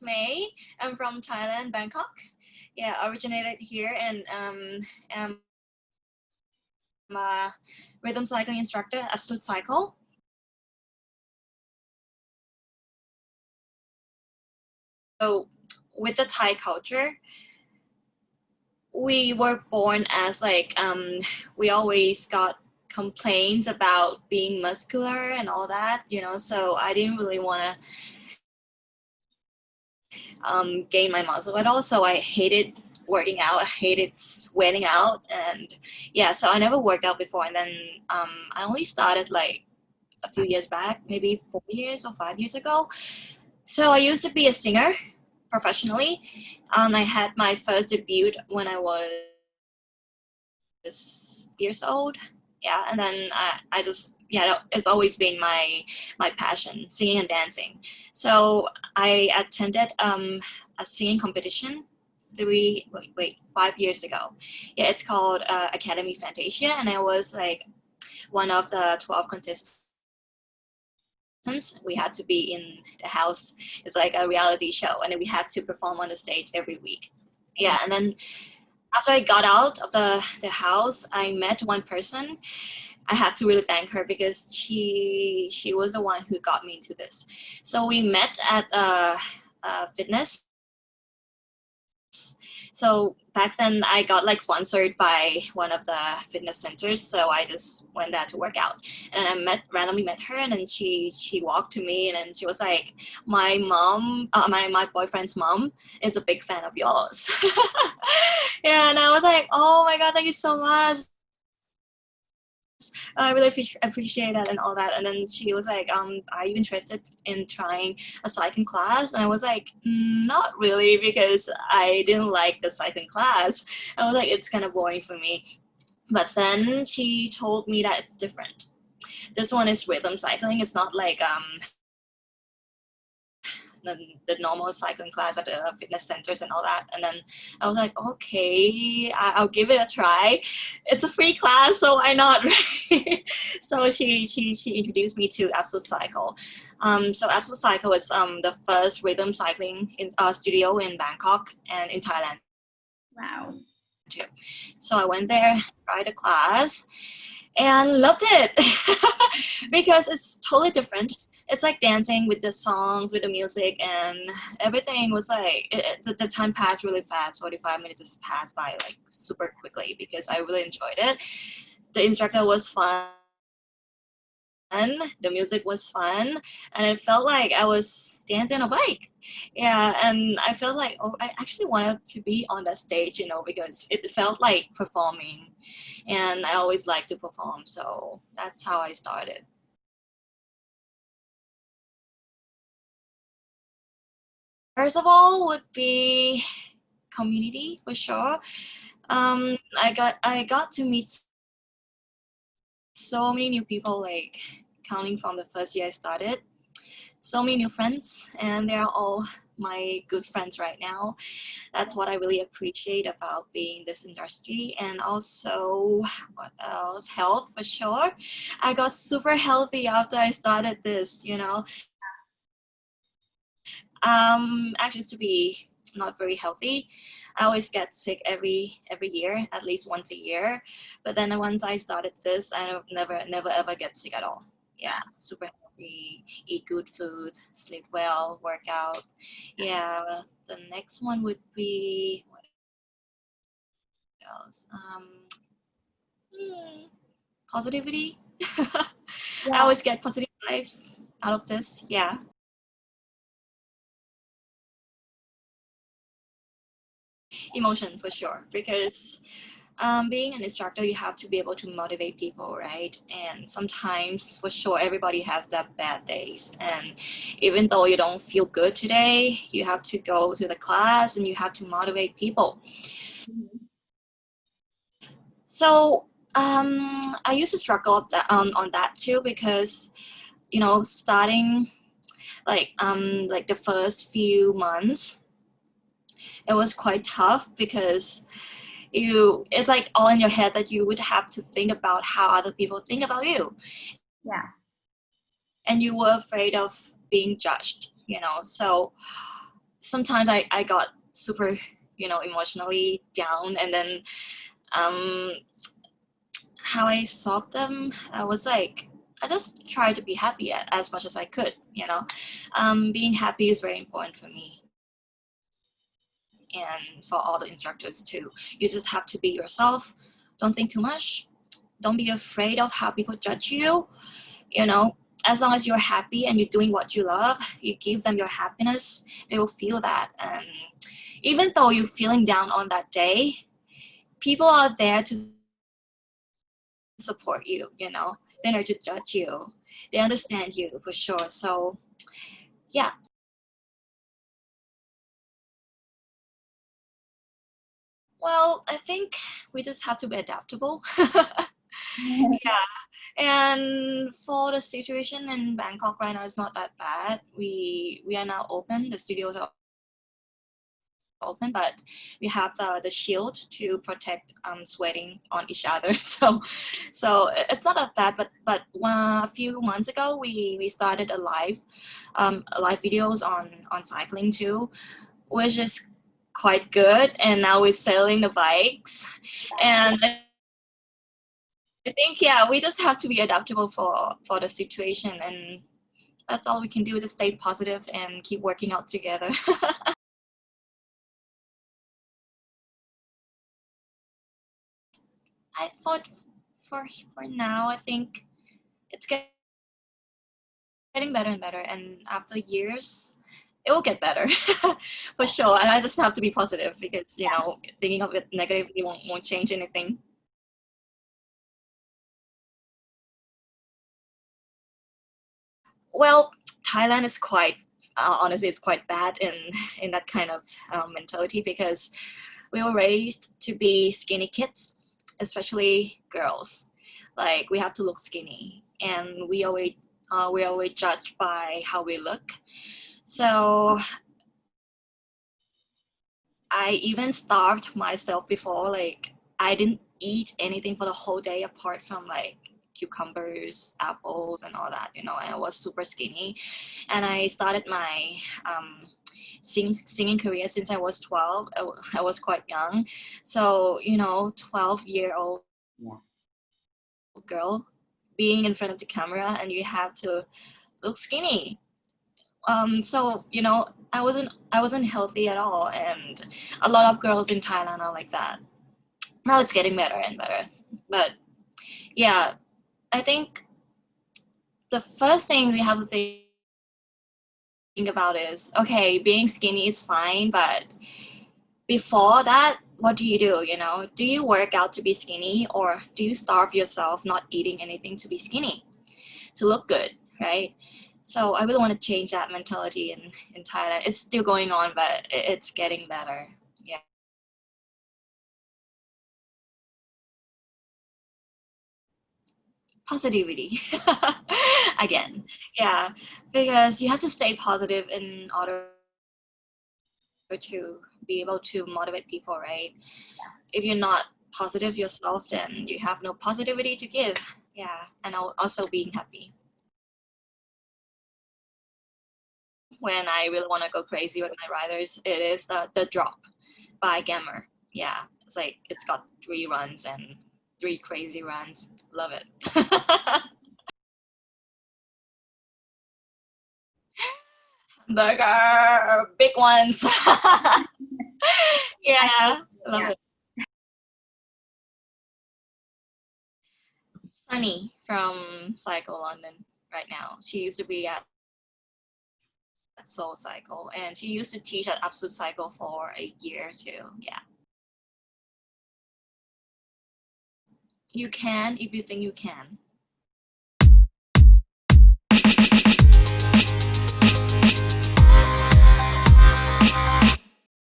May. I'm from Thailand, Bangkok. Yeah, originated here, and am a rhythm cycling instructor, Absolute Cycle. So with the Thai culture, we were born as we always got complaints about being muscular and all that, so I didn't really want to gain my muscle at all. So I hated working out. I hated sweating out, and yeah, so I never worked out before. And then I only started like a few years back, maybe 4 years or 5 years ago. So I used to be a singer professionally. I had my first debut when I was years old. Yeah, and then I just, yeah, it's always been my passion, singing and dancing. So I attended a singing competition 5 years ago. Yeah, it's called Academy Fantasia, and I was like one of the 12 contestants. We had to be in the house. It's like a reality show, and then we had to perform on the stage every week. Yeah, and then after I got out of the house, I met one person. I have to really thank her because she was the one who got me into this. So we met at a fitness. So back then I got like sponsored by one of the fitness centers, so I just went there to work out. And I randomly met her, and then she walked to me, and then she was like, "My mom, my boyfriend's mom is a big fan of yours." Yeah, and I was like, "Oh my god, thank you so much. I really appreciate that," and all that. And then she was like, "Are you interested in trying a cycling class?" And I was like, "Not really, because I didn't like the cycling class. I was like, it's kind of boring for me." But then she told me that it's different. This one is rhythm cycling. It's not like the normal cycling class at the fitness centers and all that. And then I was like, okay, I'll give it a try. It's a free class, so why not? So she introduced me to Absolute Cycle. So Absolute Cycle is the first rhythm cycling studio in Bangkok and in Thailand. Wow. Too. So I went there, tried a class, and loved it because it's totally different. It's like dancing with the songs, with the music, and everything was like the time passed really fast. 45 minutes just passed by like super quickly because I really enjoyed it. The instructor was fun. The music was fun, and it felt like I was dancing on a bike. Yeah, and I felt like, oh, I actually wanted to be on that stage, because it felt like performing, and I always like to perform, so that's how I started. First of all would be community for sure. I got to meet so many new people, like counting from the first year I started. So many new friends, and they're all my good friends right now. That's what I really appreciate about being in this industry. And also, what else? Health for sure. I got super healthy after I started this. I used to be not very healthy. I always get sick every year, at least once a year. But then once I started this, I never ever get sick at all. Yeah, super healthy, eat good food, sleep well, work out. Yeah, the next one would be what else? Positivity. I Yeah. always get positive vibes out of this. Yeah. Emotion for sure, because being an instructor, you have to be able to motivate people, right? And sometimes, for sure, everybody has that bad days. And even though you don't feel good today, you have to go to the class and you have to motivate people. So I used to struggle on that too, because starting like the first few months, it was quite tough because it's like all in your head that you would have to think about how other people think about you, Yeah. and you were afraid of being judged. So sometimes I got super, emotionally down, and then um, how I solved them, I was like, I just tried to be happy as much as I could, being happy is very important for me and for all the instructors too. You just have to be yourself. Don't think too much. Don't be afraid of how people judge you. You know, as long as you're happy and you're doing what you love, you give them your happiness, they will feel that. And even though you're feeling down on that day, people are there to support you, they're not to judge you. They understand you for sure. So yeah. Well, I think we just have to be adaptable. Yeah. And for the situation in Bangkok right now, it's not that bad. We are now open. The studios are open, but we have the shield to protect sweating on each other. So it's not that bad. But a few months ago, we started live videos on cycling too, which is quite good. And now we're selling the bikes, and I think, yeah, we just have to be adaptable for the situation, and that's all we can do is just stay positive and keep working out together. I thought for now, I think it's getting better and better, and after years, it will get better for sure. And I just have to be positive because thinking of it negatively won't change anything. Well, Thailand is quite honestly, it's quite bad in that kind of mentality because we were raised to be skinny kids, especially girls. Like we have to look skinny, and we always judged by how we look. So I even starved myself before. Like I didn't eat anything for the whole day apart from like cucumbers, apples, and all that. And I was super skinny, and I started my singing career since I was 12. I was quite young, so 12-year-old girl being in front of the camera and you have to look skinny. So I wasn't healthy at all, and a lot of girls in Thailand are like that. Now it's getting better and better, but yeah, I think the first thing we have to think about is, okay, being skinny is fine, but before that, what do you do? Do you work out to be skinny, or do you starve yourself not eating anything to be skinny, to look good, right? So I really want to change that mentality in Thailand. It's still going on, but it's getting better. Yeah. Positivity. Again. Yeah. Because you have to stay positive in order to be able to motivate people, right? If you're not positive yourself, then you have no positivity to give. Yeah. And also being happy. When I really want to go crazy with my riders, it is the drop by Gammer. Yeah, it's got 3 runs and 3 crazy runs. Love it. Burger, big ones. Yeah, love it. Sunny from Cycle London right now. She used to be at Soul Cycle, and she used to teach at Absolute Cycle for a year too. Yeah, you can if you think you can.